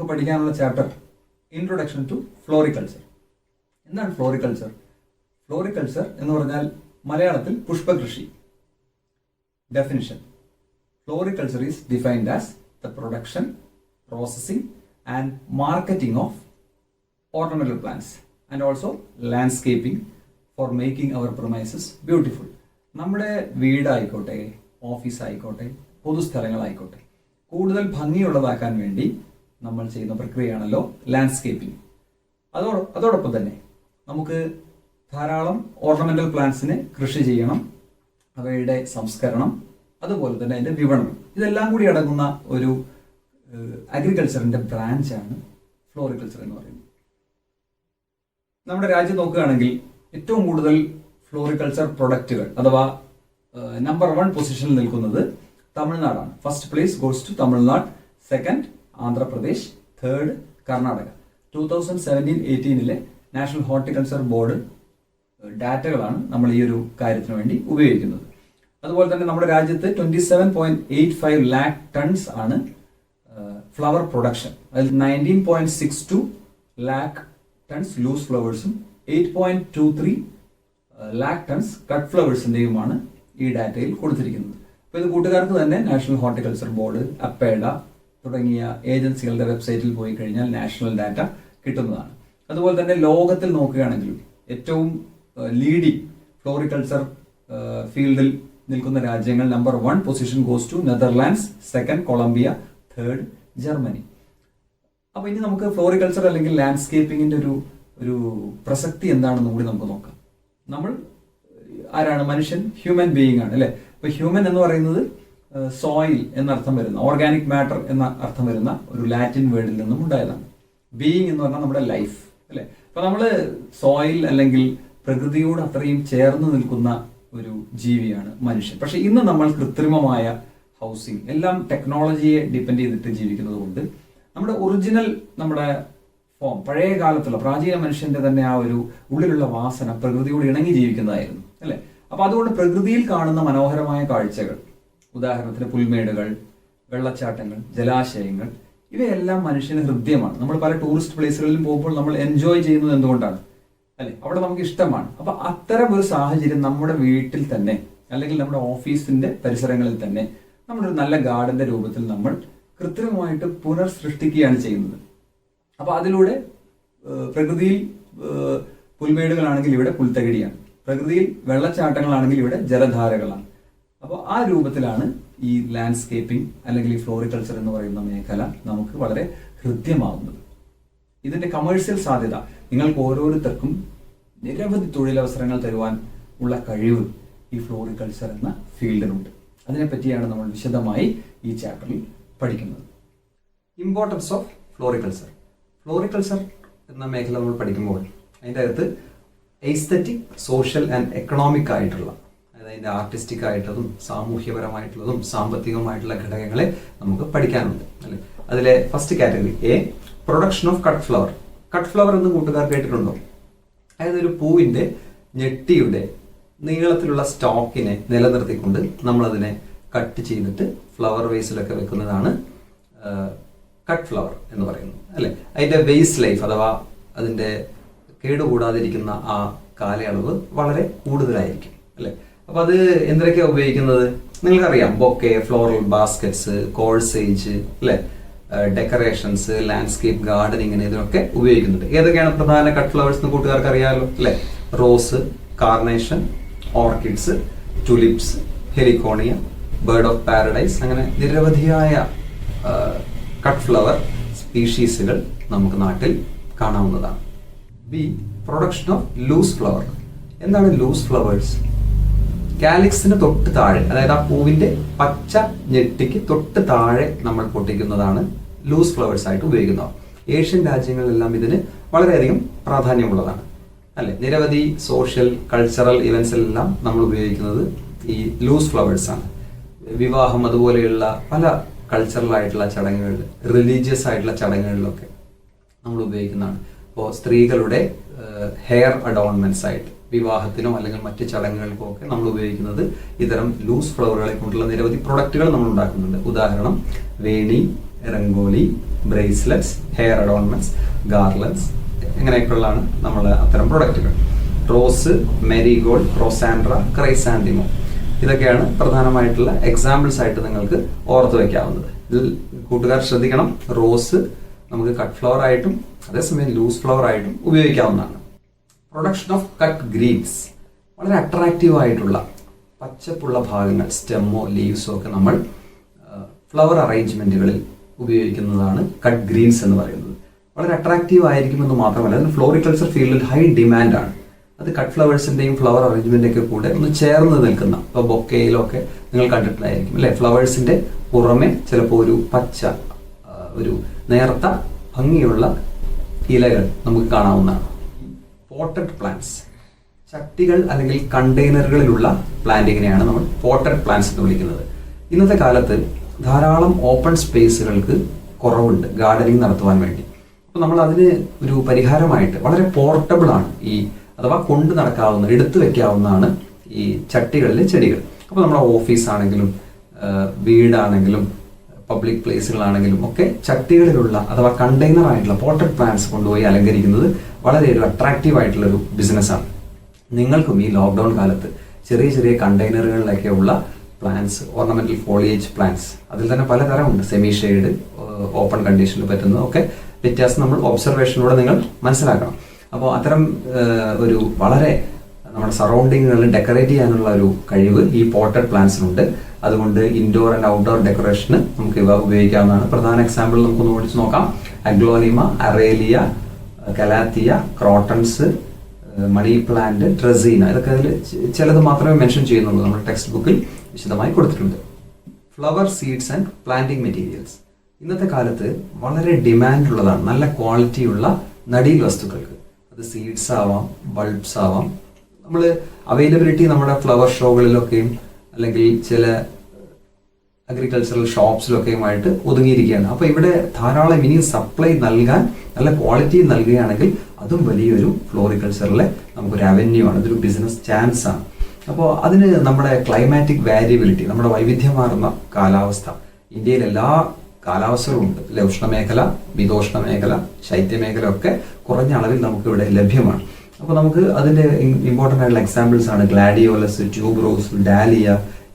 നമുക്ക് പഠിക്കാനുള്ള chapter introduction to floriculture. എന്താണ് ഫ്ലോറികൾച്ചർ? ഫ്ലോറികൾച്ചർ എന്ന് പറഞ്ഞാൽ മലയാളത്തിൽ പുഷ്പകൃഷി. Definition: floriculture is defined as the production, processing and marketing of ornamental plants and also landscaping for making our premises beautiful. നമ്മുടെ വീടായിക്കോട്ടെ, office ആയിക്കോട്ടെ, പൊതുസ്ഥലങ്ങളായിക്കോട്ടെ, കൂടുതൽ ഭംഗിയുള്ളതാക്കാൻ വേണ്ടി നമ്മൾ ചെയ്യുന്ന പ്രക്രിയയാണല്ലോ ലാൻഡ്സ്കേപ്പിംഗ്. അതോടൊപ്പം തന്നെ നമുക്ക് ധാരാളം ഓർണമെന്റൽ പ്ലാന്റ്സിനെ കൃഷി ചെയ്യണം, അവയുടെ സംസ്കരണം, അതുപോലെ തന്നെ അതിന്റെ വിപണനം, ഇതെല്ലാം കൂടി അടങ്ങുന്ന ഒരു അഗ്രികൾച്ചറിന്റെ ബ്രാഞ്ചാണ് ഫ്ലോറികൾച്ചർ എന്ന് പറയുന്നത്. നമ്മുടെ രാജ്യം നോക്കുകയാണെങ്കിൽ ഏറ്റവും കൂടുതൽ ഫ്ലോറികൾച്ചർ പ്രൊഡക്റ്റുകൾ അഥവാ നമ്പർ 1 പൊസിഷനിൽ നിൽക്കുന്നത് തമിഴ്നാടാണ്. First place goes to Tamil Nadu, second Andhra Pradesh, third Karnataka. 2017-18 national horticulture board ഡാറ്റകളാണ് നമ്മൾ ഈ ഒരു കാര്യത്തിന് വേണ്ടി ഉപയോഗിക്കുന്നത്. അതുപോലെ തന്നെ നമ്മുടെ രാജ്യത്ത് 27.85 ലാക്ക് ടൺസ് ആണ് ഫ്ലവർ പ്രൊഡക്ഷൻ. അതിൽ 19.62 ലാക്ക് ടൺസ് ലൂസ് ഫ്ലവേഴ്സും 8.23 ലാക്ക് ടൺസ് കട്ട് ഫ്ലവേഴ്സിന്റെയുമാണ് ഈ ഡാറ്റയിൽ കൊടുത്തിരിക്കുന്നത്. അപ്പോൾ ഇത് കൂട്ടുകാർക്ക് തന്നെ നാഷണൽ ഹോർട്ടിക്കൾച്ചർ ബോർഡ്, അപ്പേഡ തുടങ്ങിയ ഏജൻസികളുടെ വെബ്സൈറ്റിൽ പോയി കഴിഞ്ഞാൽ നാഷണൽ ഡാറ്റ കിട്ടുന്നതാണ്. അതുപോലെ തന്നെ ലോകത്തിൽ നോക്കുകയാണെങ്കിലും ഏറ്റവും ലീഡിംഗ് ഫ്ലോറികൾച്ചർ ഫീൽഡിൽ നിൽക്കുന്ന രാജ്യങ്ങൾ number 1 position goes to Netherlands, second Colombia, third Germany. അപ്പൊ ഇനി നമുക്ക് ഫ്ലോറികൾച്ചർ അല്ലെങ്കിൽ ലാൻഡ്സ്കേപ്പിംഗിന്റെ ഒരു പ്രസക്തി എന്താണെന്ന് കൂടി നമുക്ക് നോക്കാം. നമ്മൾ ആരാണ്? മനുഷ്യൻ, ഹ്യൂമൻ ബീയിങ് ആണ് അല്ലെ. അപ്പൊ ഹ്യൂമൻ എന്ന് പറയുന്നത് സോയിൽ എന്നർത്ഥം വരുന്ന, ഓർഗാനിക് മാറ്റർ എന്ന അർത്ഥം വരുന്ന ഒരു ലാറ്റിൻ വേർഡിൽ നിന്നും ഉണ്ടായതാണ്. ബീയിങ് എന്ന് പറഞ്ഞാൽ നമ്മുടെ ലൈഫ് അല്ലെ. അപ്പൊ നമ്മള് സോയിൽ അല്ലെങ്കിൽ പ്രകൃതിയോട് അത്രയും ചേർന്ന് നിൽക്കുന്ന ഒരു ജീവിയാണ് മനുഷ്യൻ. പക്ഷെ ഇന്ന് നമ്മൾ കൃത്രിമമായ ഹൗസിംഗ്, എല്ലാം ടെക്നോളജിയെ ഡിപ്പെൻഡ് ചെയ്തിട്ട് ജീവിക്കുന്നത് കൊണ്ട് നമ്മുടെ ഒറിജിനൽ, നമ്മുടെ ഫോം, പഴയ കാലത്തുള്ള പ്രാചീന മനുഷ്യന്റെ തന്നെ ആ ഒരു ഉള്ളിലുള്ള വാസന പ്രകൃതിയോട് ഇണങ്ങി ജീവിക്കുന്നതായിരുന്നു അല്ലെ. അപ്പൊ അതുകൊണ്ട് പ്രകൃതിയിൽ കാണുന്ന മനോഹരമായ കാഴ്ചകൾ, ഉദാഹരണത്തിന് പുൽമേടുകൾ, വെള്ളച്ചാട്ടങ്ങൾ, ജലാശയങ്ങൾ, ഇവയെല്ലാം മനുഷ്യന് ഹൃദ്യമാണ്. നമ്മൾ പല ടൂറിസ്റ്റ് പ്ലേസുകളിലും പോകുമ്പോൾ നമ്മൾ എൻജോയ് ചെയ്യുന്നത് എന്തുകൊണ്ടാണ് അല്ലെ? അവിടെ നമുക്ക് ഇഷ്ടമാണ്. അപ്പൊ അത്തരം ഒരു സാഹചര്യം നമ്മുടെ വീട്ടിൽ തന്നെ അല്ലെങ്കിൽ നമ്മുടെ ഓഫീസിന്റെ പരിസരങ്ങളിൽ തന്നെ നമ്മളൊരു നല്ല ഗാർഡന്റെ രൂപത്തിൽ നമ്മൾ കൃത്രിമമായിട്ട് പുനർസൃഷ്ടിക്കുകയാണ് ചെയ്യുന്നത്. അപ്പൊ അതിലൂടെ പ്രകൃതിയിൽ പുൽമേടുകളാണെങ്കിൽ ഇവിടെ പുൽത്തകിടിയാണ്, പ്രകൃതിയിൽ വെള്ളച്ചാട്ടങ്ങളാണെങ്കിൽ ഇവിടെ ജലധാരകളാണ്. അപ്പോൾ ആ രൂപത്തിലാണ് ഈ ലാൻഡ്സ്കേപ്പിംഗ് അല്ലെങ്കിൽ ഈ ഫ്ലോറികൾച്ചർ എന്ന് പറയുന്ന മേഖല നമുക്ക് വളരെ ഹൃദ്യമാകുന്നത്. ഇതിന്റെ കമേഴ്സ്യൽ സാധ്യത, നിങ്ങൾക്ക് ഓരോരുത്തർക്കും നിരവധി തൊഴിലവസരങ്ങൾ തരുവാൻ ഉള്ള കഴിവ് ഈ ഫ്ലോറികൾച്ചർ എന്ന ഫീൽഡിനുണ്ട്. അതിനെപ്പറ്റിയാണ് നമ്മൾ വിശദമായി ഈ ചാപ്റ്ററിൽ പഠിക്കുന്നത്. Importance of floriculture. ഫ്ലോറികൾച്ചർ എന്ന മേഖല നമ്മൾ പഠിക്കുമ്പോൾ അതിൻ്റെ അകത്ത് എസ്തെറ്റിക്, സോഷ്യൽ ആൻഡ് എക്കണോമിക് ആയിട്ടുള്ള, അതായത് അതിൻ്റെ ആർട്ടിസ്റ്റിക് ആയിട്ടുള്ളതും സാമൂഹ്യപരമായിട്ടുള്ളതും സാമ്പത്തികമായിട്ടുള്ള ഘടകങ്ങളെ നമുക്ക് പഠിക്കാനുണ്ട് അല്ലെ. അതിലെ first category A, production off cut flower. Cut flower എന്ന് കൂട്ടുകാർ കേട്ടിട്ടുണ്ടോ? അതായത് ഒരു പൂവിന്റെ ഞെട്ടിയുടെ നീളത്തിലുള്ള സ്റ്റോക്കിനെ നിലനിർത്തിക്കൊണ്ട് നമ്മളതിനെ കട്ട് ചെയ്തിട്ട് ഫ്ലവർ വേസിലൊക്കെ വെക്കുന്നതാണ് കട്ട് ഫ്ലവർ എന്ന് പറയുന്നത് അല്ലെ. അതിന്റെ വേസ് ലൈഫ് അഥവാ അതിന്റെ കേടുകൂടാതിരിക്കുന്ന ആ കാലയളവ് വളരെ കൂടുതലായിരിക്കും അല്ലെ. അപ്പൊ അത് എന്തൊക്കെയാണ് ഉപയോഗിക്കുന്നത് നിങ്ങൾക്കറിയാം. ബൊക്കെ, ഫ്ലോറൽ ബാസ്കറ്റ്സ്, കോഴ്സേജ് അല്ലെ, ഡെക്കറേഷൻസ്, ലാൻഡ്സ്കേപ്പ് ഗാർഡനിങ്ങിന് ഇതിനൊക്കെ ഉപയോഗിക്കുന്നുണ്ട്. ഏതൊക്കെയാണ് പ്രധാന കട്ട് ഫ്ലവേഴ്സ് എന്ന് കൂട്ടുകാർക്ക് അറിയാമല്ലോ അല്ലെ. Rose, carnation, orchids, tulips, heliconia, bird of paradise, അങ്ങനെ നിരവധിയായ കട്ട് ഫ്ലവർ സ്പീഷീസുകൾ നമുക്ക് നാട്ടിൽ കാണാവുന്നതാണ്. B, production of loose flower. എന്താണ് ലൂസ് ഫ്ലവേഴ്സ്? കാലിക്സിന് തൊട്ട് താഴെ, അതായത് ആ പൂവിന്റെ പച്ച ഞെട്ടിക്ക് തൊട്ട് താഴെ നമ്മൾ പൊട്ടിക്കുന്നതാണ് ലൂസ് ഫ്ലവേഴ്സ് ആയിട്ട് ഉപയോഗിക്കുന്നത്. ഏഷ്യൻ രാജ്യങ്ങളിലെല്ലാം ഇതിന് വളരെയധികം പ്രാധാന്യമുള്ളതാണ് അല്ലെ. നിരവധി സോഷ്യൽ കൾച്ചറൽ ഇവന്റ്സിലെല്ലാം നമ്മൾ ഉപയോഗിക്കുന്നത് ഈ ലൂസ് ഫ്ലവേഴ്സ് ആണ്. വിവാഹം അതുപോലെയുള്ള പല കൾച്ചറൽ ആയിട്ടുള്ള ചടങ്ങുകളിൽ, റിലീജിയസ് ആയിട്ടുള്ള ചടങ്ങുകളിലൊക്കെ നമ്മൾ ഉപയോഗിക്കുന്നതാണ്. അപ്പോൾ സ്ത്രീകളുടെ ഹെയർ അഡോൺമെന്റ്സ് ആയിട്ട് വിവാഹത്തിനോ അല്ലെങ്കിൽ മറ്റ് ചടങ്ങുകൾക്കോ ഒക്കെ നമ്മൾ ഉപയോഗിക്കുന്നത് ഇത്തരം ലൂസ് ഫ്ലവറുകളെ കൊണ്ടുള്ള നിരവധി പ്രൊഡക്റ്റുകൾ നമ്മൾ ഉണ്ടാക്കുന്നുണ്ട്. ഉദാഹരണം വേണി, രംഗോലി, ബ്രേസ്ലെറ്റ്സ്, ഹെയർ അഡോൺമെന്റ്സ്, ഗാർലൻഡ്സ് ഇങ്ങനെയൊക്കെയുള്ളതാണ് നമ്മൾ അത്തരം പ്രൊഡക്റ്റുകൾ. റോസ്, മെരിഗോൾഡ്, ക്രോസാൻഡ്ര, ക്രൈസാന്തിമോ ഇതൊക്കെയാണ് പ്രധാനമായിട്ടുള്ള എക്സാമ്പിൾസ് ആയിട്ട് നിങ്ങൾക്ക് ഓർത്തു വെക്കാവുന്നത്. ഇതിൽ കൂട്ടുകാർ ശ്രദ്ധിക്കണം, റോസ് നമുക്ക് കട്ട് ഫ്ലവർ ആയിട്ടും അതേസമയം ലൂസ് ഫ്ലവർ ആയിട്ടും ഉപയോഗിക്കാവുന്നതാണ്. പ്രൊഡക്ഷൻ ഓഫ് കട്ട് ഗ്രീൻസ്, വളരെ അട്രാക്റ്റീവ് ആയിട്ടുള്ള പച്ചപ്പുള്ള ഭാഗങ്ങൾ, സ്റ്റെമ്മോ ലീവ്സോ ഒക്കെ നമ്മൾ ഫ്ലവർ അറേഞ്ച്മെന്റുകളിൽ ഉപയോഗിക്കുന്നതാണ് കട്ട് ഗ്രീൻസ് എന്ന് പറയുന്നത്. വളരെ അട്രാക്റ്റീവ് ആയിരിക്കുമെന്ന് മാത്രമല്ല, അതിന് ഫ്ലോറിക്കൾച്ചർ ഫീൽഡിൽ ഹൈ ഡിമാൻഡാണ്. അത് കട്ട് ഫ്ലവേഴ്സിന്റെയും ഫ്ലവർ അറേഞ്ച്മെന്റ് ഒക്കെ കൂടെ ഒന്ന് ചേർന്ന് നിൽക്കുന്ന, ഇപ്പോൾ ബൊക്കയിലോ ഒക്കെ നിങ്ങൾ കണ്ടിട്ടുണ്ടായിരിക്കും അല്ലെ, ഫ്ലവേഴ്സിന്റെ പുറമെ ചിലപ്പോൾ ഒരു പച്ച, ഒരു നേർത്ത ഭംഗിയുള്ള ഇലകൾ നമുക്ക് കാണാവുന്നതാണ്. പോട്ടഡ് പ്ലാന്റ്സ്, ചട്ടികൾ അല്ലെങ്കിൽ കണ്ടെയ്നറുകളിലുള്ള പ്ലാന്റിങ്ങിനെയാണ് നമ്മൾ പോട്ടഡ് പ്ലാന്റ്സ് എന്ന് വിളിക്കുന്നത്. ഇന്നത്തെ കാലത്ത് ധാരാളം ഓപ്പൺ സ്പേസുകൾക്ക് കുറവുണ്ട് ഗാർഡനിങ് നടത്തുവാൻ വേണ്ടി. അപ്പോൾ നമ്മൾ അതിന് ഒരു പരിഹാരമായിട്ട് വളരെ പോർട്ടബിൾ ആണ് അഥവാ കൊണ്ടു നടക്കാവുന്ന, എടുത്തു വെക്കാവുന്നതാണ് ഈ ചട്ടികളിലെ ചെടികൾ. അപ്പോൾ നമ്മുടെ ഓഫീസാണെങ്കിലും വീടാണെങ്കിലും പബ്ലിക് പ്ലേസുകളാണെങ്കിലും ഒക്കെ ചട്ടികളിലുള്ള അഥവാ കണ്ടെയ്നർ ആയിട്ടുള്ള പോട്ടഡ് പ്ലാന്റ്സ് കൊണ്ടുപോയി അലങ്കരിക്കുന്നത് വളരെ ഒരു അട്രാക്റ്റീവ് ആയിട്ടുള്ള ഒരു ബിസിനസ്സാണ്. നിങ്ങൾക്കും ഈ ലോക്ക്ഡൌൺ കാലത്ത് ചെറിയ ചെറിയ കണ്ടെയ്നറുകളിലൊക്കെ ഉള്ള പ്ലാന്റ്സ്, ഓർണമെന്റൽ ഫോളിയേജ് പ്ലാന്റ്സ്, അതിൽ തന്നെ പലതരമുണ്ട്. സെമി ഷെയ്ഡ്, ഓപ്പൺ കണ്ടീഷനിൽ പറ്റുന്നതൊക്കെ വ്യത്യാസം നമ്മൾ ഒബ്സർവേഷനിലൂടെ നിങ്ങൾ മനസ്സിലാക്കണം. അപ്പോൾ അത്തരം ഒരു വളരെ നമ്മുടെ സറൗണ്ടിങ്ങുകളിൽ ഡെക്കറേറ്റ് ചെയ്യാനുള്ള ഒരു കഴിവ് ഈ പോട്ടഡ് പ്ലാന്റ്സിനുണ്ട്. അതുകൊണ്ട് ഇൻഡോർ ആൻഡ് ഔട്ട്ഡോർ ഡെക്കറേഷന് നമുക്ക് ഇവ ഉപയോഗിക്കാവുന്നതാണ്. പ്രധാന എക്സാമ്പിൾ നമുക്കൊന്ന് ഓടിച്ച് നോക്കാം. Aglaonema, aralia, calathea, crotons, money plant, dracaena, ഇതൊക്കെ അതിൽ ചിലത് മാത്രമേ മെൻഷൻ ചെയ്യുന്നുള്ളൂ. നമ്മുടെ ടെക്സ്റ്റ് ബുക്കിൽ വിശദമായി കൊടുത്തിട്ടുണ്ട്. Flower seeds and planting materials, ഇന്നത്തെ കാലത്ത് വളരെ ഡിമാൻഡ് ഉള്ളതാണ് നല്ല ക്വാളിറ്റിയുള്ള നടീൽ വസ്തുക്കൾക്ക്. അത് സീഡ്സ് ആവാം, ബൾബ്സ് ആവാം. നമ്മൾ അവൈലബിലിറ്റി നമ്മുടെ ഫ്ലവർ ഷോകളിലൊക്കെയും അല്ലെങ്കിൽ ചില അഗ്രികൾച്ചറൽ ഷോപ്സിലൊക്കെയുമായിട്ട് ഒതുങ്ങിയിരിക്കുകയാണ്. അപ്പോൾ ഇവിടെ ധാരാളം ഇനി സപ്ലൈ നൽകാൻ, നല്ല ക്വാളിറ്റി നൽകുകയാണെങ്കിൽ അതും വലിയൊരു ഫ്ലോറിക്കൾച്ചറിലെ നമുക്കൊരു അവന്യൂ ആണ്, ഇതൊരു ബിസിനസ് ചാൻസ് ആണ്. അപ്പോൾ അതിന് നമ്മുടെ ക്ലൈമാറ്റിക് വാരിയബിലിറ്റി, നമ്മുടെ വൈവിധ്യമാർന്ന കാലാവസ്ഥ, ഇന്ത്യയിൽ എല്ലാ കാലാവസ്ഥകളും ഉണ്ട് അല്ലെ. ഉഷ്ണമേഖല, മിതോഷ്ണ മേഖല, ശൈത്യമേഖല ഒക്കെ കുറഞ്ഞ അളവിൽ നമുക്ക് ഇവിടെ ലഭ്യമാണ്. അപ്പോൾ നമുക്ക് അതിന്റെ ഇമ്പോർട്ടൻ്റ് ആയിട്ടുള്ള എക്സാമ്പിൾസ് ആണ് ഗ്ലാഡിയോലസ്, ട്യൂബ്രോസ്, ഡാലിയ,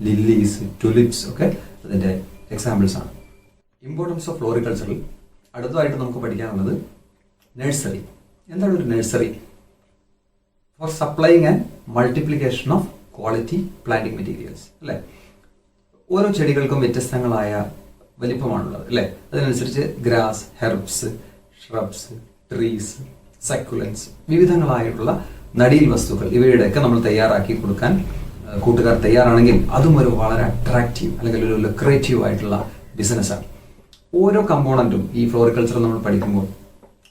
ലില്ലീസ്, ടുലിപ്സ് ഒക്കെ അതിന്റെ എക്സാമ്പിൾസ് ആണ്. ഇമ്പോർട്ടൻസ് ഓഫ് ഫ്ലോറിക്കൾച്ചറിൽ അടുത്തതായിട്ട് നമുക്ക് പഠിക്കാനുള്ളത് നഴ്സറി. എന്താണ് ഒരു nursery? For supplying and multiplication of quality planting materials അല്ലെ. ഓരോ ചെടികൾക്കും വ്യത്യസ്തങ്ങളായ വലിപ്പമാണുള്ളത് അല്ലെ. അതിനനുസരിച്ച് grass, herbs, shrubs, trees, succulents, വിവിധങ്ങളായിട്ടുള്ള നടീൽ വസ്തുക്കൾ ഇവയുടെയൊക്കെ നമ്മൾ തയ്യാറാക്കി കൊടുക്കാൻ കൂട്ടുകാർ തയ്യാറാണെങ്കിൽ അതും ഒരു വളരെ അട്രാക്റ്റീവ് അല്ലെങ്കിൽ ഒരു ലുക്രേറ്റീവ് ആയിട്ടുള്ള ബിസിനസ്സാണ്. ഓരോ കമ്പോണന്റും ഈ ഫ്ലോറിക്കൾച്ചർ നമ്മൾ പഠിക്കുമ്പോൾ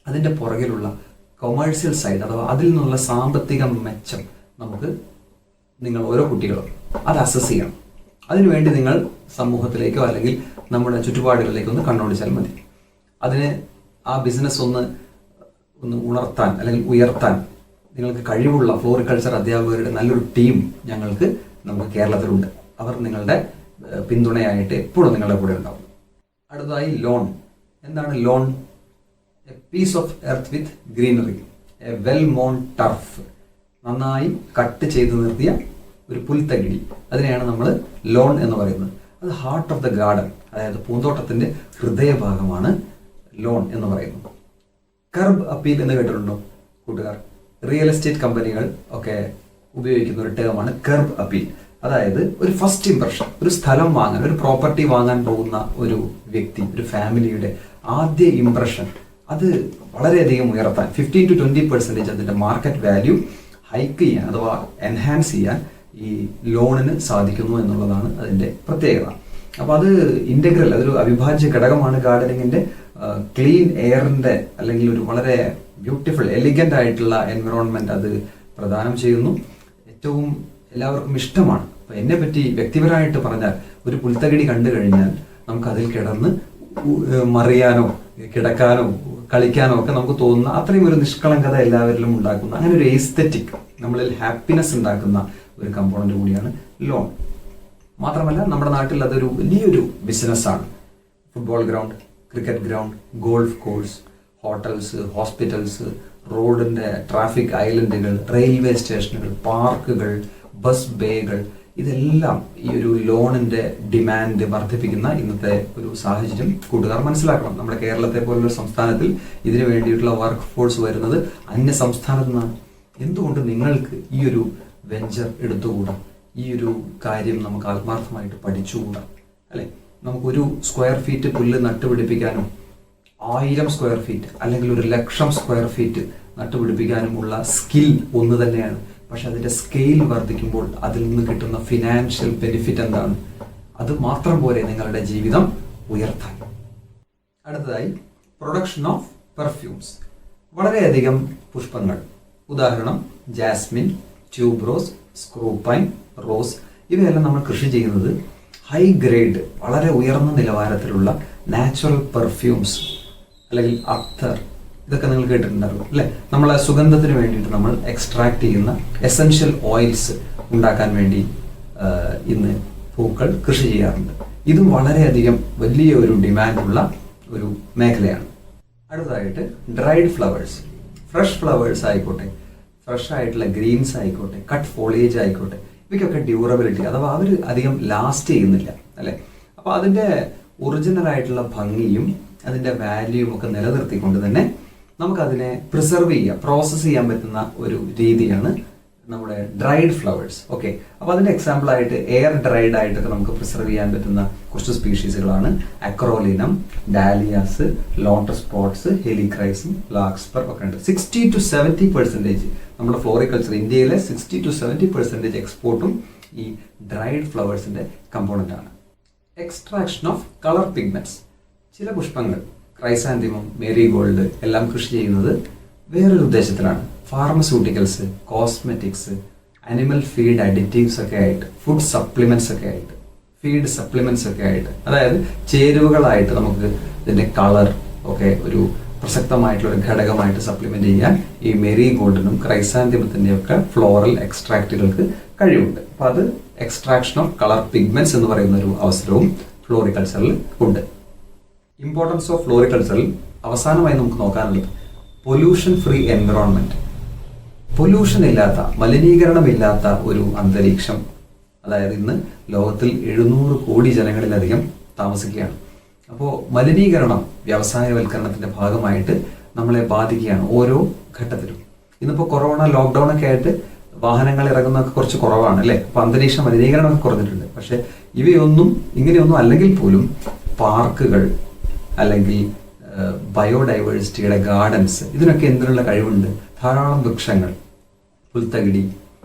അതിന്റെ പുറകിലുള്ള കൊമേഴ്സ്യൽ സൈഡ് അഥവാ അതിൽ നിന്നുള്ള സാമ്പത്തിക മെച്ചം നിങ്ങൾ ഓരോ കുട്ടികളും അത് അസസ് ചെയ്യണം. അതിനുവേണ്ടി നിങ്ങൾ സമൂഹത്തിലേക്കോ അല്ലെങ്കിൽ നമ്മുടെ ചുറ്റുപാടുകളിലേക്കോ ഒന്ന് കണ്ണോടിച്ചാൽ മതി. അതിന് ആ ബിസിനസ് ഒന്ന് ഉണർത്താൻ അല്ലെങ്കിൽ ഉയർത്താൻ നിങ്ങൾക്ക് കഴിവുള്ള ഫ്ലോറിക്കൾച്ചർ അധ്യാപകരുടെ നല്ലൊരു ടീം നമുക്ക് കേരളത്തിലുണ്ട്. അവർ നിങ്ങളുടെ പിന്തുണയായിട്ട് എപ്പോഴും നിങ്ങളുടെ കൂടെ ഉണ്ടാവും. അടുത്തതായി ലോൺ. എന്താണ് lawn? A piece of earth with greenery, a well mown turf, നന്നായി കട്ട് ചെയ്ത് നിർത്തിയ ഒരു പുൽത്തകിടി, അതിനെയാണ് നമ്മൾ ലോൺ എന്ന് പറയുന്നത്. അത് ഹാർട്ട് ഓഫ് ദ ഗാർഡൻ, അതായത് പൂന്തോട്ടത്തിന്റെ ഹൃദയഭാഗമാണ് ലോൺ എന്ന് പറയുന്നത്. കർബ് അപ്പീൽ എന്ന് കേട്ടിട്ടുണ്ടോ കൂട്ടുകാർ? റിയൽ എസ്റ്റേറ്റ് കമ്പനികൾ ഒക്കെ ഉപയോഗിക്കുന്ന ഒരു ടേമാണ് കർബ് അപ്പീൽ. അതായത് ഒരു ഫസ്റ്റ് ഇംപ്രഷൻ, ഒരു സ്ഥലം വാങ്ങാൻ, ഒരു പ്രോപ്പർട്ടി വാങ്ങാൻ പോകുന്ന ഒരു വ്യക്തി, ഒരു ഫാമിലിയുടെ ആദ്യ ഇംപ്രഷൻ അത് വളരെയധികം ഉയർത്താൻ 15 to 20% അതിന്റെ മാർക്കറ്റ് വാല്യൂ ഹൈക്ക് ചെയ്യാൻ അഥവാ എൻഹാൻസ് ചെയ്യാൻ ഈ ലോണിന് സാധിക്കുന്നു എന്നുള്ളതാണ് അതിന്റെ പ്രത്യേകത. അപ്പൊ അത് ഇന്റഗ്രൽ, അതൊരു അവിഭാജ്യ ഘടകമാണ് ഗാർഡനിങ്ങിന്റെ. ക്ലീൻ എയറിന്റെ അല്ലെങ്കിൽ ഒരു വളരെ ബ്യൂട്ടിഫുൾ എലിഗന്റ് ആയിട്ടുള്ള എൻവിറോൺമെന്റ് അത് പ്രദാനം ചെയ്യുന്നു. ഏറ്റവും എല്ലാവർക്കും ഇഷ്ടമാണ്. അപ്പൊ എന്നെ പറ്റി വ്യക്തിപരമായിട്ട് പറഞ്ഞാൽ ഒരു പുൽത്തകിടി കണ്ടു കഴിഞ്ഞാൽ നമുക്ക് അതിൽ കിടന്ന് മറിയാനോ കിടക്കാനോ കളിക്കാനോ ഒക്കെ നമുക്ക് തോന്നുന്ന അത്രയും ഒരു നിഷ്കളങ്കത എല്ലാവരിലും ഉണ്ടാക്കുന്ന അങ്ങനെ ഒരു എസ്തെറ്റിക്, നമ്മളിൽ ഹാപ്പിനെസ് ഉണ്ടാക്കുന്ന ഒരു കമ്പോണന്റ് കൂടിയാണ് ലോൺ. മാത്രമല്ല നമ്മുടെ നാട്ടിൽ അതൊരു വലിയൊരു ബിസിനസ്സാണ്. Football ground, cricket ground, golf course, hotels, hospitals, റോഡിൻ്റെ ട്രാഫിക് ഐലൻഡുകൾ, റെയിൽവേ സ്റ്റേഷനുകൾ, പാർക്കുകൾ, ബസ് ബേകൾ, ഇതെല്ലാം ഈ ഒരു ലോണിന്റെ ഡിമാൻഡ് വർദ്ധിപ്പിക്കുന്ന ഇന്നത്തെ ഒരു സാഹചര്യം കൂട്ടുകാർ മനസ്സിലാക്കണം. നമ്മുടെ കേരളത്തെ പോലുള്ള സംസ്ഥാനത്തിൽ ഇതിനു വേണ്ടിയിട്ടുള്ള വർക്ക് ഫോഴ്സ് വരുന്നത് അന്യ സംസ്ഥാനത്ത് നിന്നാണ്. എന്തുകൊണ്ട് നിങ്ങൾക്ക് ഈ ഒരു വെഞ്ചർ എടുത്തുകൂടാ? ഈ ഒരു കാര്യം നമുക്ക് ആത്മാർത്ഥമായിട്ട് പഠിച്ചുകൂടാ? അല്ലെ, നമുക്കൊരു സ്ക്വയർ ഫീറ്റ് പുല്ല് നട്ടുപിടിപ്പിക്കാനും 1000 സ്ക്വയർ ഫീറ്റ് അല്ലെങ്കിൽ 1,00,000 സ്ക്വയർ ഫീറ്റ് നട്ടുപിടിപ്പിക്കാനുമുള്ള സ്കിൽ ഒന്ന് തന്നെയാണ്. പക്ഷെ അതിന്റെ സ്കെയിൽ വർദ്ധിക്കുമ്പോൾ അതിൽ നിന്ന് കിട്ടുന്ന ഫിനാൻഷ്യൽ ബെനിഫിറ്റ് എന്താണ്? അത് മാത്രം പോലെ നിങ്ങളുടെ ജീവിതം ഉയർത്താൻ. അടുത്തതായി പ്രൊഡക്ഷൻ ഓഫ് പെർഫ്യൂംസ്. വളരെയധികം പുഷ്പങ്ങൾ, ഉദാഹരണം jasmine, tuberose, screw pine, rose, ഇവയെല്ലാം നമ്മൾ കൃഷി ചെയ്യുന്നത് ഹൈ ഗ്രേഡ്, വളരെ ഉയർന്ന നിലവാരത്തിലുള്ള നാച്ചുറൽ പെർഫ്യൂംസ് അല്ലെങ്കിൽ അത്തർ, ഇതൊക്കെ നിങ്ങൾ കേട്ടിട്ടുണ്ടാകും അല്ലെ. നമ്മളെ സുഗന്ധത്തിന് വേണ്ടിയിട്ട് നമ്മൾ എക്സ്ട്രാക്ട് ചെയ്യുന്ന എസെൻഷ്യൽ ഓയിൽസ് ഉണ്ടാക്കാൻ വേണ്ടി ഇന്ന് പൂക്കൾ കൃഷി ചെയ്യാറുണ്ട്. ഇതും വളരെയധികം വലിയ ഒരു ഡിമാൻഡുള്ള ഒരു മേഖലയാണ്. അടുത്തതായിട്ട് ഡ്രൈഡ് ഫ്ലവേഴ്സ്. ഫ്രഷ് ഫ്ലവേഴ്സ് ആയിക്കോട്ടെ, ഫ്രഷ് ആയിട്ടുള്ള ഗ്രീൻസ് ആയിക്കോട്ടെ, കട്ട് ഫോളിയേജ് ആയിക്കോട്ടെ, ഇവയ്ക്കൊക്കെ ഡ്യൂറബിലിറ്റി അഥവാ അവർ അധികം ലാസ്റ്റ് ചെയ്യുന്നില്ല അല്ലെ. അപ്പോൾ അതിൻ്റെ ഒറിജിനൽ ആയിട്ടുള്ള ഭംഗിയും അതിൻ്റെ വാല്യൂവും ഒക്കെ നിലനിർത്തിക്കൊണ്ട് തന്നെ നമുക്കതിനെ പ്രിസർവ് ചെയ്യാം, പ്രോസസ്സ് ചെയ്യാൻ പറ്റുന്ന ഒരു രീതിയാണ് നമ്മുടെ ഡ്രൈഡ് ഫ്ലവേഴ്സ്. ഓക്കെ, അപ്പോൾ അതിന്റെ എക്സാമ്പിൾ ആയിട്ട് എയർ ഡ്രൈഡ് ആയിട്ടൊക്കെ നമുക്ക് പ്രിസർവ് ചെയ്യാൻ പറ്റുന്ന കുറച്ച് സ്പീഷീസുകളാണ് അക്രോലിനം, ഡാലിയാസ്, ലോട്ടസ് പോട്ട്സ്, ഹെലിക്രൈസും, ലാക്സ്പർ ഒക്കെ ഉണ്ട്. 60 to 70% നമ്മുടെ ഫ്ലോറിക്കൾച്ചർ ഇന്ത്യയിലെ 60 to 70% എക്സ്പോർട്ടും ഈ ഡ്രൈഡ് ഫ്ലവേഴ്സിന്റെ കമ്പോണന്റ് ആണ്. Extraction of colour pigments. ചില പുഷ്പങ്ങൾ, ക്രൈസാന്തിമം, മേരിഗോൾഡ് എല്ലാം കൃഷി ചെയ്യുന്നത് വേറൊരു ഉദ്ദേശത്തിലാണ്. Pharmaceuticals, cosmetics, animal feed additives ഒക്കെ ആയിട്ട്, ഫുഡ് സപ്ലിമെന്റ്സ് ഒക്കെ ആയിട്ട്, ഫീഡ് സപ്ലിമെന്റ്സ് ഒക്കെ ആയിട്ട്, അതായത് ചേരുവകളായിട്ട് നമുക്ക് ഇതിന്റെ കളർ ഒക്കെ ഒരു പ്രസക്തമായിട്ടുള്ള ഒരു ഘടകമായിട്ട് സപ്ലിമെന്റ് ചെയ്യാൻ ഈ മേരിഗോൾഡിനും ക്രൈസാന്തിമത്തിന്റെയും ഒക്കെ ഫ്ലോറൽ എക്സ്ട്രാക്റ്റുകൾക്ക് കഴിവുണ്ട്. അപ്പൊ അത് എക്സ്ട്രാക്ഷൻ ഓഫ് കളർ പിഗ്മെന്റ്സ് എന്ന് പറയുന്ന ഒരു അവസരവും ഫ്ലോറിക്കൾച്ചറിൽ ഉണ്ട്. ഇമ്പോർട്ടൻസ് ഓഫ് ഫ്ലോറിക്കൾച്ചറിൽ അവസാനമായി നമുക്ക് നോക്കാനുള്ളത് പൊല്യൂഷൻ ഫ്രീ എൻവിറോൺമെന്റ്. പൊല്യൂഷൻ ഇല്ലാത്ത, മലിനീകരണമില്ലാത്ത ഒരു അന്തരീക്ഷം. അതായത് ഇന്ന് ലോകത്തിൽ 700 കോടി ജനങ്ങളിലധികം താമസിക്കുകയാണ്. അപ്പോൾ മലിനീകരണം വ്യവസായവൽക്കരണത്തിന്റെ ഭാഗമായിട്ട് നമ്മളെ ബാധിക്കുകയാണ് ഓരോ ഘട്ടത്തിലും. ഇന്നിപ്പോൾ കൊറോണ ലോക്ക്ഡൌൺ ഒക്കെ ആയിട്ട് വാഹനങ്ങൾ ഇറങ്ങുന്നതൊക്കെ കുറച്ച് കുറവാണ് അല്ലേ. അപ്പൊ അന്തരീക്ഷ മലിനീകരണമൊക്കെ കുറഞ്ഞിട്ടുണ്ട്. പക്ഷെ ഇവയൊന്നും ഇങ്ങനെയൊന്നും അല്ലെങ്കിൽ പോലും പാർക്കുകൾ അല്ലെങ്കിൽ ബയോഡൈവേഴ്സിറ്റിയുടെ ഗാർഡൻസ്, ഇതിനൊക്കെ എന്തിനുള്ള കഴിവുണ്ട്? ധാരാളം വൃക്ഷങ്ങൾ, പുൽത്തകിടി,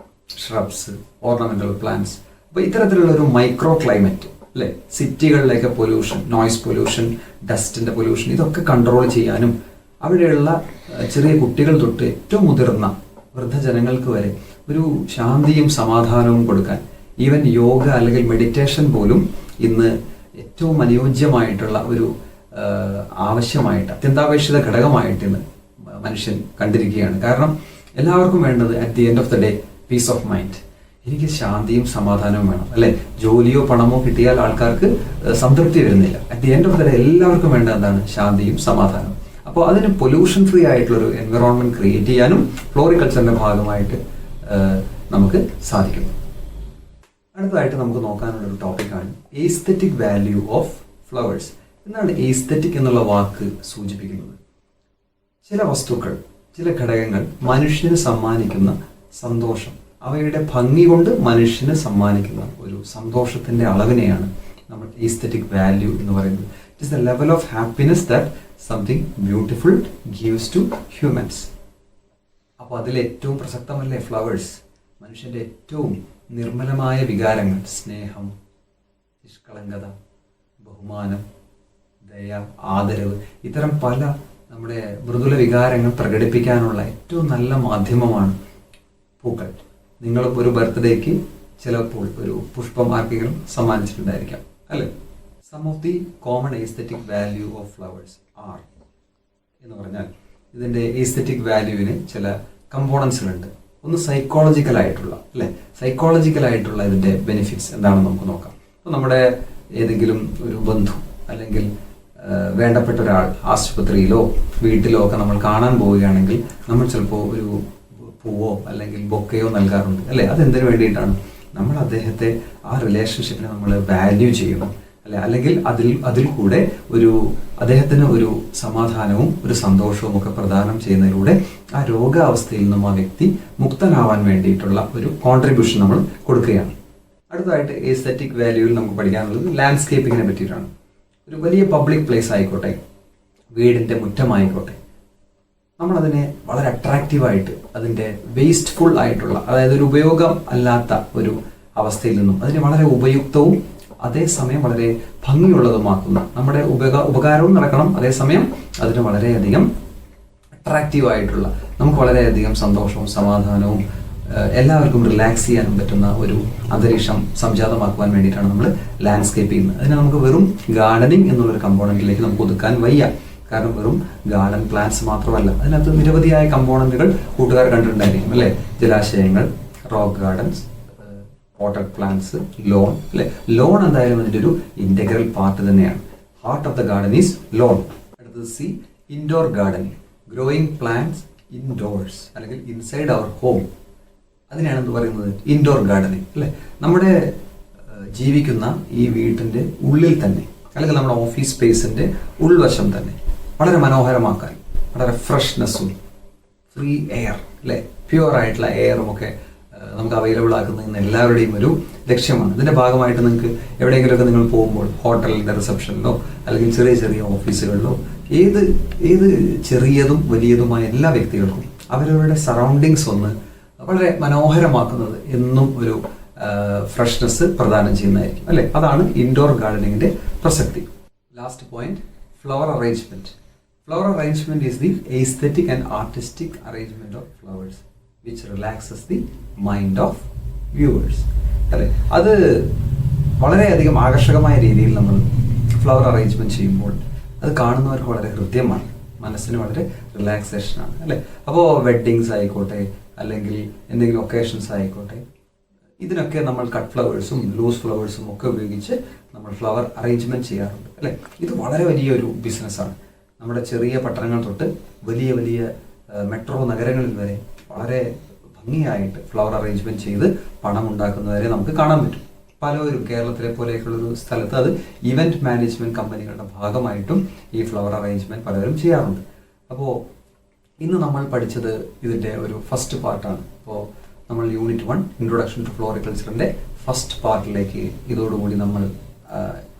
ഷ്രബ്സ്, ഓർണമെന്റൽ പ്ലാന്റ്സ്. അപ്പൊ ഇത്തരത്തിലുള്ള ഒരു മൈക്രോ ക്ലൈമറ്റ് അല്ലെ, സിറ്റികളിലേക്ക് പൊല്യൂഷൻ, നോയ്സ് പൊല്യൂഷൻ, ഡസ്റ്റിന്റെ പൊല്യൂഷൻ, ഇതൊക്കെ കൺട്രോൾ ചെയ്യാനും അവിടെയുള്ള ചെറിയ കുട്ടികൾ തൊട്ട് ഏറ്റവും മുതിർന്ന വൃദ്ധജനങ്ങൾക്ക് വരെ ഒരു ശാന്തിയും സമാധാനവും കൊടുക്കാൻ, ഈവൻ യോഗ അല്ലെങ്കിൽ മെഡിറ്റേഷൻ പോലും ഇന്ന് ഏറ്റവും അനുയോജ്യമായിട്ടുള്ള ഒരു ആവശ്യമായിട്ട്, അത്യന്താപേക്ഷിത ഘടകമായിട്ട് ഇന്ന് മനുഷ്യൻ കണ്ടിരിക്കുകയാണ്. കാരണം എല്ലാവർക്കും വേണ്ടത് at the end of the day peace of mind. എനിക്ക് ശാന്തിയും സമാധാനവും വേണം അല്ലെ. ജോലിയോ പണമോ കിട്ടിയാൽ ആൾക്കാർക്ക് സംതൃപ്തി വരുന്നില്ല. At the end of the day എല്ലാവർക്കും വേണ്ട എന്താണ്? ശാന്തിയും സമാധാനവും. അപ്പോൾ അതിന് പൊല്യൂഷൻ ഫ്രീ ആയിട്ടുള്ള ഒരു എൻവിറോൺമെന്റ് ക്രിയേറ്റ് ചെയ്യാനും ഫ്ലോറിക്കൾച്ചറിന്റെ ഭാഗമായിട്ട് നമുക്ക് സാധിക്കുന്നു. അടുത്തതായിട്ട് നമുക്ക് നോക്കാനുള്ള ഒരു ടോപ്പിക്കാണ് എസ്തെറ്റിക് വാല്യൂ ഓഫ് ഫ്ലവേഴ്സ്. എന്താണ് എസ്തെറ്റിക് എന്നുള്ള വാക്ക് സൂചിപ്പിക്കുന്നത്? ചില വസ്തുക്കൾ, ചില ഘടകങ്ങൾ മനുഷ്യന് സമ്മാനിക്കുന്ന സന്തോഷം, അവയുടെ ഭംഗി കൊണ്ട് മനുഷ്യന് സമ്മാനിക്കുന്ന ഒരു സന്തോഷത്തിന്റെ അളവിനെയാണ് നമ്മൾ എസ്തെറ്റിക് വാല്യൂ എന്ന് പറയുന്നത്. It is the level of happiness that something beautiful gives to humans. അപ്പോൾ അതിൽ ഏറ്റവും പ്രസക്തമല്ലേ ഫ്ലവേഴ്സ്? മനുഷ്യന്റെ ഏറ്റവും നിർമ്മലമായ വികാരങ്ങൾ, സ്നേഹം, നിഷ്കളങ്കത, ബഹുമാനം, ദയ, ആദരവ്, ഇത്തരം പല നമ്മുടെ മൃദുല വികാരങ്ങൾ പ്രകടിപ്പിക്കാനുള്ള ഏറ്റവും നല്ല മാധ്യമമാണ് പൂക്കൾ. നിങ്ങളിപ്പോൾ ഒരു ബർത്ത്ഡേക്ക് ചിലപ്പോൾ ഒരു പുഷ്പം ആർക്കെങ്കിലും സമ്മാനിച്ചിട്ടുണ്ടായിരിക്കാം അല്ലെ. Some of the common aesthetic value of flowers are എന്ന് പറഞ്ഞാൽ, ഇതിന്റെ എസ്തെറ്റിക് വാല്യൂവിന് ചില കമ്പോണൻസുകളുണ്ട്. ഒന്ന് സൈക്കോളജിക്കൽ ആയിട്ടുള്ള അല്ലെ, സൈക്കോളജിക്കൽ ആയിട്ടുള്ള ഇതിന്റെ ബെനിഫിറ്റ്സ് എന്താണെന്ന് നമുക്ക് നോക്കാം. അപ്പോൾ നമ്മുടെ ഏതെങ്കിലും ഒരു ബന്ധു അല്ലെങ്കിൽ വേണ്ടപ്പെട്ട ഒരാൾ ആശുപത്രിയിലോ വീട്ടിലോ ഒക്കെ നമ്മൾ കാണാൻ പോവുകയാണെങ്കിൽ നമ്മൾ ചിലപ്പോൾ ഒരു പൂവോ അല്ലെങ്കിൽ ബൊക്കയോ നൽകാറുണ്ട് അല്ലെ. അതെന്തിനു വേണ്ടിയിട്ടാണ്? നമ്മൾ അദ്ദേഹത്തെ ആ റിലേഷൻഷിപ്പിനെ നമ്മൾ വാല്യൂ ചെയ്യണം അല്ലെ. അല്ലെങ്കിൽ അതിൽ കൂടെ അദ്ദേഹത്തിന് ഒരു സമാധാനവും ഒരു സന്തോഷവും ഒക്കെ പ്രദാനം ചെയ്യുന്നതിലൂടെ ആ രോഗാവസ്ഥയിൽ നിന്നും ആ വ്യക്തി മുക്തനാവാൻ വേണ്ടിയിട്ടുള്ള ഒരു കോൺട്രിബ്യൂഷൻ നമ്മൾ കൊടുക്കുകയാണ്. അടുത്തതായിട്ട് എസ്തെറ്റിക് വാല്യൂവിൽ നമുക്ക് പഠിക്കാനുള്ളത് ലാൻഡ്സ്കേപ്പിങ്ങിനെ പറ്റിയിട്ടാണ്. ഒരു വലിയ പബ്ലിക് പ്ലേസ് ആയിക്കോട്ടെ, വീടിന്റെ മുറ്റമായിക്കോട്ടെ, നമ്മളതിനെ വളരെ അട്രാക്റ്റീവായിട്ട് അതിൻ്റെ വേസ്റ്റ്ഫുൾ ആയിട്ടുള്ള, അതായത് ഒരു ഉപയോഗം അല്ലാത്ത ഒരു അവസ്ഥയിൽ നിന്നും അതിനെ വളരെ ഉപയുക്തവും അതേസമയം വളരെ ഭംഗിയുള്ളതുമാക്കുന്ന, നമ്മുടെ ഉപകാരവും നടക്കണം, അതേസമയം അതിന് വളരെയധികം അട്രാക്റ്റീവായിട്ടുള്ള, നമുക്ക് വളരെയധികം സന്തോഷവും സമാധാനവും എല്ലാവർക്കും റിലാക്സ് ചെയ്യാനും പറ്റുന്ന ഒരു അന്തരീക്ഷം സംജാതമാക്കുവാൻ വേണ്ടിയിട്ടാണ് നമ്മൾ ലാൻഡ്സ്കേപ്പ് ചെയ്യുന്നത്. അതിനെ നമുക്ക് വെറും ഗാർഡനിങ് എന്നുള്ളൊരു കമ്പോണന്റിലേക്ക് നമുക്ക് ഒതുക്കാൻ വയ്യ. കാരണം വെറും ഗാർഡൻ പ്ലാന്റ്സ് മാത്രമല്ല, അതിനകത്ത് നിരവധിയായ കമ്പോണന്റുകൾ കൂട്ടുകാർ കണ്ടിട്ടുണ്ടായിരിക്കും അല്ലെ. ജലാശയങ്ങൾ, rock gardens, potted plants, lawn അല്ലെ. ലോൺ എന്തായാലും അതിൻ്റെ ഒരു ഇന്റഗ്രൽ പാർട്ട് തന്നെയാണ്. Heart of the garden is lawn. അടുത്തത് C, indoor gardening, growing plants indoors അല്ലെങ്കിൽ ഇൻസൈഡ് അവർ ഹോം. അതിനാണ് എന്ത് പറയുന്നത്? ഇൻഡോർ ഗാർഡനിങ് അല്ലെ. നമ്മുടെ ജീവിക്കുന്ന ഈ വീട്ടിന്റെ ഉള്ളിൽ തന്നെ അല്ലെങ്കിൽ നമ്മുടെ ഓഫീസ് സ്പേസിന്റെ ഉൾവശം തന്നെ വളരെ മനോഹരമാക്കാൻ, വളരെ ഫ്രഷ്നെസ്സും ഫ്രീ എയർ അല്ലെ, പ്യുവർ ആയിട്ടുള്ള എയറും ഒക്കെ നമുക്ക് അവൈലബിൾ ആക്കുന്നതിന് എല്ലാവരുടെയും ഒരു ലക്ഷ്യമാണ്. ഇതിന്റെ ഭാഗമായിട്ട് നിങ്ങൾക്ക് എവിടെയെങ്കിലുമൊക്കെ നിങ്ങൾ പോകുമ്പോൾ, ഹോട്ടലിന്റെ റിസപ്ഷനിലോ അല്ലെങ്കിൽ ചെറിയ ചെറിയ ഓഫീസുകളിലോ, ഏത് ചെറിയതും വലിയതുമായ എല്ലാ വ്യക്തികൾക്കും അവരവരുടെ സറൗണ്ടിങ്സ് ഒന്ന് വളരെ മനോഹരമാക്കുന്നത് എന്നും ഒരു ഫ്രഷ്നെസ് പ്രദാനം ചെയ്യുന്നതായിരിക്കും അല്ലെ. അതാണ് ഇൻഡോർ ഗാർഡനിങ്ങിന്റെ പ്രസക്തി. Last point, flower arrangement. Flower arrangement is the aesthetic and artistic arrangement of flowers which relaxes the mind of viewers അല്ലെ. അത് വളരെയധികം ആകർഷകമായ രീതിയിൽ നമ്മൾ ഫ്ലവർ അറേഞ്ച്മെന്റ് ചെയ്യുമ്പോൾ അത് കാണുന്നവർക്ക് വളരെ ഹൃദ്യമാണ്, മനസ്സിന് വളരെ റിലാക്സേഷനാണ് അല്ലെ. അപ്പോൾ വെഡ്ഡിങ്സ് ആയിക്കോട്ടെ അല്ലെങ്കിൽ എന്തെങ്കിലും ഒക്കേഷൻസ് ആയിക്കോട്ടെ, ഇതിനൊക്കെ നമ്മൾ കട്ട് ഫ്ലവേഴ്സും ലൂസ് ഫ്ലവേഴ്സും ഒക്കെ ഉപയോഗിച്ച് നമ്മൾ ഫ്ലവർ അറേഞ്ച്മെന്റ് ചെയ്യാറുണ്ട് അല്ലെ. ഇത് വളരെ വലിയൊരു ബിസിനസ്സാണ്. നമ്മുടെ ചെറിയ പട്ടണങ്ങൾ തൊട്ട് വലിയ വലിയ മെട്രോ നഗരങ്ങളിൽ വരെ വളരെ ഭംഗിയായിട്ട് ഫ്ലവർ അറേഞ്ച്മെന്റ് ചെയ്ത് പണം ഉണ്ടാക്കുന്നവരെ നമുക്ക് കാണാൻ പറ്റും. പലവരും കേരളത്തിലെ പോലെയൊക്കെയുള്ളൊരു സ്ഥലത്ത് അത് ഇവന്റ് മാനേജ്മെന്റ് കമ്പനികളുടെ ഭാഗമായിട്ടും ഈ ഫ്ലവർ അറേഞ്ച്മെന്റ് പലരും ചെയ്യാറുണ്ട്. അപ്പോൾ ഇന്ന് നമ്മൾ പഠിച്ചത് ഇതിന്റെ ഒരു ഫസ്റ്റ് പാർട്ടാണ്. അപ്പോൾ നമ്മൾ യൂണിറ്റ് 1 ഇൻട്രൊഡക്ഷൻ ടു ഫ്ലോറിക്കൾച്ചറിന്റെ ഫസ്റ്റ് പാർട്ടിലേക്ക് ഇതോടുകൂടി നമ്മൾ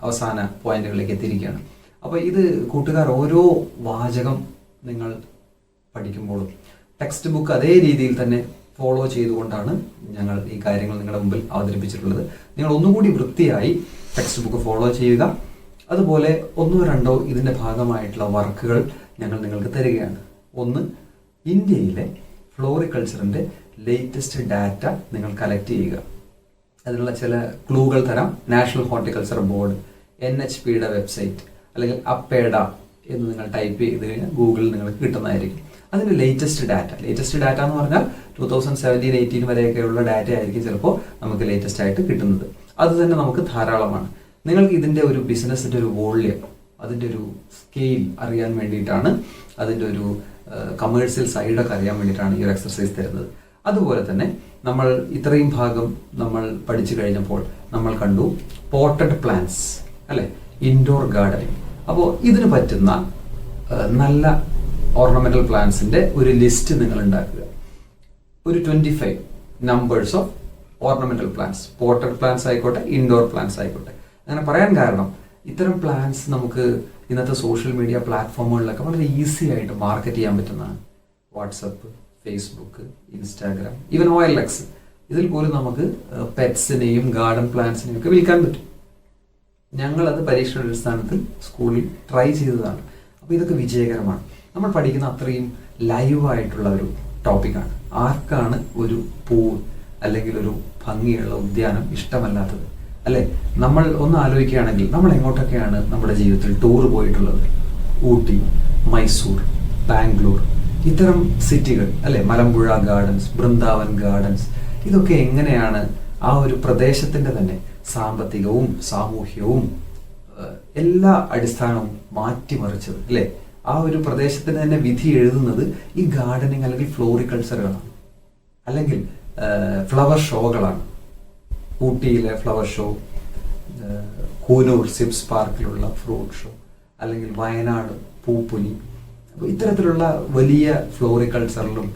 അവസാന പോയിന്റുകളിലേക്ക് എത്തിയിരിക്കുകയാണ്. അപ്പോൾ ഇത് കൂട്ടുകാർ ഓരോ വാചകം നിങ്ങൾ പഠിക്കുമ്പോഴും ടെക്സ്റ്റ് ബുക്ക് അതേ രീതിയിൽ തന്നെ ഫോളോ ചെയ്തുകൊണ്ടാണ് ഞങ്ങൾ ഈ കാര്യങ്ങൾ നിങ്ങളുടെ മുമ്പിൽ അവതരിപ്പിച്ചിട്ടുള്ളത്. നിങ്ങൾ ഒന്നുകൂടി വൃത്തിയായി ടെക്സ്റ്റ് ബുക്ക് ഫോളോ ചെയ്യുക. അതുപോലെ ഒന്നോ രണ്ടോ ഇതിന്റെ ഭാഗമായിട്ടുള്ള വർക്കുകൾ ഞങ്ങൾ നിങ്ങൾക്ക് തരികയാണ്. ഒന്ന്, ഇന്ത്യയിലെ ഫ്ലോറിക്കൾച്ചറിന്റെ ലേറ്റസ്റ്റ് ഡാറ്റ നിങ്ങൾ കളക്ട് ചെയ്യുക. അതിനുള്ള ചില ക്ലൂകൾ തരാം. നാഷണൽ ഹോർട്ടിക്കൾച്ചർ ബോർഡ്, NHPയുടെ വെബ്സൈറ്റ് അല്ലെങ്കിൽ അപ്പേഡ എന്ന് നിങ്ങൾ ടൈപ്പ് ചെയ്ത് കഴിഞ്ഞാൽ ഗൂഗിളിൽ നിങ്ങൾക്ക് കിട്ടുന്നതായിരിക്കും. അതിന്റെ ലേറ്റസ്റ്റ് ഡാറ്റ എന്ന് പറഞ്ഞാൽ 2017-18 വരെയൊക്കെയുള്ള ഡാറ്റ ആയിരിക്കും ചിലപ്പോൾ നമുക്ക് ലേറ്റസ്റ്റ് ആയിട്ട് കിട്ടുന്നത്. അത് തന്നെ നമുക്ക് ധാരാളമാണ്. നിങ്ങൾക്ക് ഇതിന്റെ ഒരു ബിസിനസിന്റെ ഒരു വോള്യം, അതിന്റെ ഒരു സ്കെയിൽ അറിയാൻ വേണ്ടിയിട്ടാണ്, അതിന്റെ ഒരു കമേഴ്സ്യൽ സൈഡൊക്കെ അറിയാൻ വേണ്ടിയിട്ടാണ് ഈ ഒരു എക്സർസൈസ് തരുന്നത്. അതുപോലെ തന്നെ നമ്മൾ ഇത്രയും ഭാഗം നമ്മൾ പഠിച്ചു കഴിഞ്ഞപ്പോൾ നമ്മൾ കണ്ടു പോട്ടഡ് പ്ലാന്റ്സ് അല്ലെ, ഇൻഡോർ ഗാർഡനിങ്. അപ്പോൾ ഇതിന് പറ്റുന്ന നല്ല ഓർണമെന്റൽ പ്ലാന്റ്സിന്റെ ഒരു ലിസ്റ്റ് നിങ്ങൾ ഉണ്ടാക്കുക. ഒരു 25 numbers of ornamental plants, potted plants ആയിക്കോട്ടെ, ഇൻഡോർ പ്ലാന്റ്സ് ആയിക്കോട്ടെ. അങ്ങനെ പറയാൻ കാരണം ഇത്തരം പ്ലാന്റ്സ് നമുക്ക് ഇന്നത്തെ സോഷ്യൽ മീഡിയ പ്ലാറ്റ്ഫോമുകളിലൊക്കെ വളരെ ഈസി ആയിട്ട് മാർക്കറ്റ് ചെയ്യാൻ പറ്റുന്നതാണ്. WhatsApp, Facebook, Instagram, even OLX, ഇതിൽ പോലും നമുക്ക് പെറ്റ്സിനെയും ഗാർഡൻ പ്ലാന്റ്സിനെയും ഒക്കെ വിൽക്കാൻ പറ്റും. ഞങ്ങളത് പരീക്ഷണാടിസ്ഥാനത്തിൽ സ്കൂളിൽ ട്രൈ ചെയ്തതാണ്. അപ്പോൾ ഇതൊക്കെ വിജയകരമാണ്. നമ്മൾ പഠിക്കുന്ന അത്രയും ലൈവായിട്ടുള്ള ഒരു ടോപ്പിക്കാണ്. ആർക്കാണ് ഒരു പൂവ് അല്ലെങ്കിൽ ഒരു ഭംഗിയുള്ള ഉദ്യാനം ഇഷ്ടമല്ലാത്തത് അല്ലെ? നമ്മൾ ഒന്ന് ആലോചിക്കുകയാണെങ്കിൽ നമ്മൾ എങ്ങോട്ടൊക്കെയാണ് നമ്മുടെ ജീവിതത്തിൽ ടൂർ പോയിട്ടുള്ളത്? ഊട്ടി, മൈസൂർ, ബാംഗ്ലൂർ, ഇത്തരം സിറ്റികൾ അല്ലെ, മലമ്പുഴ ഗാർഡൻസ്, ബൃന്ദാവൻ ഗാർഡൻസ്, ഇതൊക്കെ എങ്ങനെയാണ് ആ ഒരു പ്രദേശത്തിന്റെ തന്നെ സാമ്പത്തികവും സാമൂഹ്യവും എല്ലാ അടിസ്ഥാനവും മാറ്റിമറിച്ചത് അല്ലേ? ആ ഒരു പ്രദേശത്തിന് തന്നെ വിധി എഴുതുന്നത് ഈ ഗാർഡനിങ് അല്ലെങ്കിൽ ഫ്ലോറിക്കൾച്ചറുകളാണ്, അല്ലെങ്കിൽ ഫ്ലവർ ഷോകളാണ്. ഊട്ടിയിലെ ഫ്ലവർ ഷോ, കൂനൂർ സിപ്സ് പാർക്കിലുള്ള ഫ്രൂട്ട് ഷോ, അല്ലെങ്കിൽ വയനാട് പൂപ്പൊലി. അപ്പോൾ ഇത്തരത്തിലുള്ള വലിയ ഫ്ലോറിക്കൾച്ചറിലും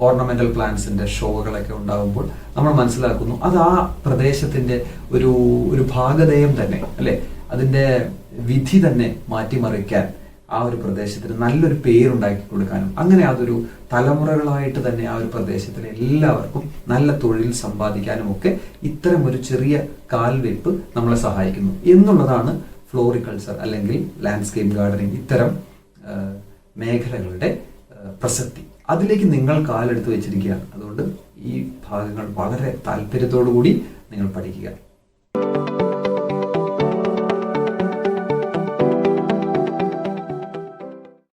ഓർണമെന്റൽ പ്ലാന്റ്സിന്റെ ഷോകളൊക്കെ ഉണ്ടാകുമ്പോൾ നമ്മൾ മനസ്സിലാക്കുന്നു അത് ആ പ്രദേശത്തിന്റെ ഒരു ഭാഗധേയം തന്നെ അല്ലെ, അതിന്റെ വിധി തന്നെ മാറ്റിമറിക്കാൻ ആ ഒരു പ്രദേശത്തിന് നല്ലൊരു പേരുണ്ടാക്കി കൊടുക്കാനും അങ്ങനെ അതൊരു തലമുറകളായിട്ട് തന്നെ ആ ഒരു പ്രദേശത്തിലെ എല്ലാവർക്കും നല്ല തൊഴിൽ സമ്പാദിക്കാനും ഒക്കെ ഇത്തരം ഒരു ചെറിയ കാൽവെപ്പ് നമ്മളെ സഹായിക്കുന്നു എന്നുള്ളതാണ് ഫ്ലോറിക്കൾച്ചർ അല്ലെങ്കിൽ ലാൻഡ്സ്കേപ്പ് ഗാർഡനിങ് ഇത്തരം മേഖലകളുടെ പ്രസക്തി. അതിലേക്ക് നിങ്ങൾ കാലെടുത്ത് വെച്ചിരിക്കുകയാണ്. അതുകൊണ്ട് ഈ ഭാഗങ്ങൾ വളരെ താല്പര്യത്തോടു കൂടി നിങ്ങൾ പഠിക്കുക.